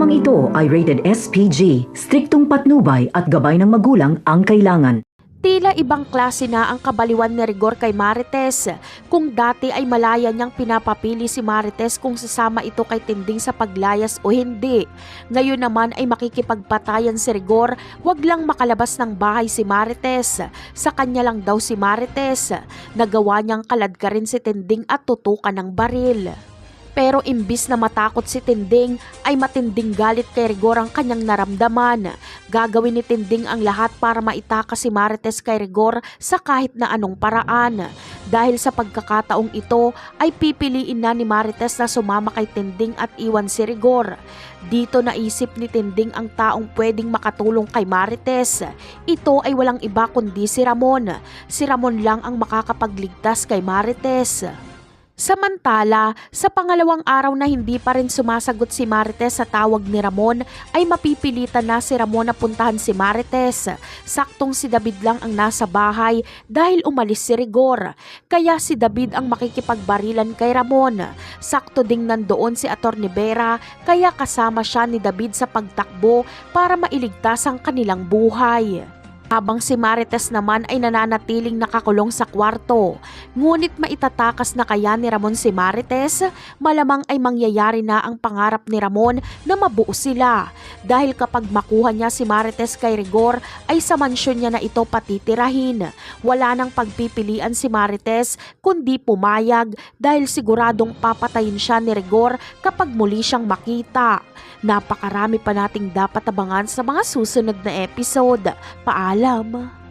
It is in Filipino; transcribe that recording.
Programang ito ay rated SPG, striktong patnubay at gabay ng magulang ang kailangan. Tila ibang klase na ang kabaliwan ni Rigor kay Marites. Kung dati ay malaya niyang pinapapili si Marites kung sasama ito kay Tinding sa paglayas o hindi. Ngayon naman ay makikipagpatayan si Rigor, wag lang makalabas ng bahay si Marites. Sa kanya lang daw si Marites. Nagawa niyang kaladkarin si Tinding at tutukan ng baril. Pero imbis na matakot si Tinding, ay matinding galit kay Rigor ang kanyang naramdaman. Gagawin ni Tinding ang lahat para maitakas si Marites kay Rigor sa kahit na anong paraan. Dahil sa pagkakataong ito, ay pipiliin na ni Marites na sumama kay Tinding at iwan si Rigor. Dito naisip ni Tinding ang taong pwedeng makatulong kay Marites. Ito ay walang iba kundi si Ramon. Si Ramon lang ang makakapagligtas kay Marites. Samantala, sa pangalawang araw na hindi pa rin sumasagot si Marites sa tawag ni Ramon, ay mapipilitan na si Ramon na puntahan si Marites. Saktong si David lang ang nasa bahay dahil umalis si Rigor. Kaya si David ang makikipagbarilan kay Ramon. Sakto ding nandoon si Atty. Vera, kaya kasama siya ni David sa pagtakbo para mailigtas ang kanilang buhay. Habang si Marites naman ay nananatiling nakakulong sa kwarto. Ngunit maitatakas na kaya ni Ramon si Marites? Malamang ay mangyayari na ang pangarap ni Ramon na mabuo sila. Dahil kapag makuha niya si Marites kay Rigor, ay sa mansyon niya na ito patitirahin. Wala nang pagpipilian si Marites kundi pumayag dahil siguradong papatayin siya ni Rigor kapag muli siyang makita. Napakarami pa nating dapat abangan sa mga susunod na episode. Paalam!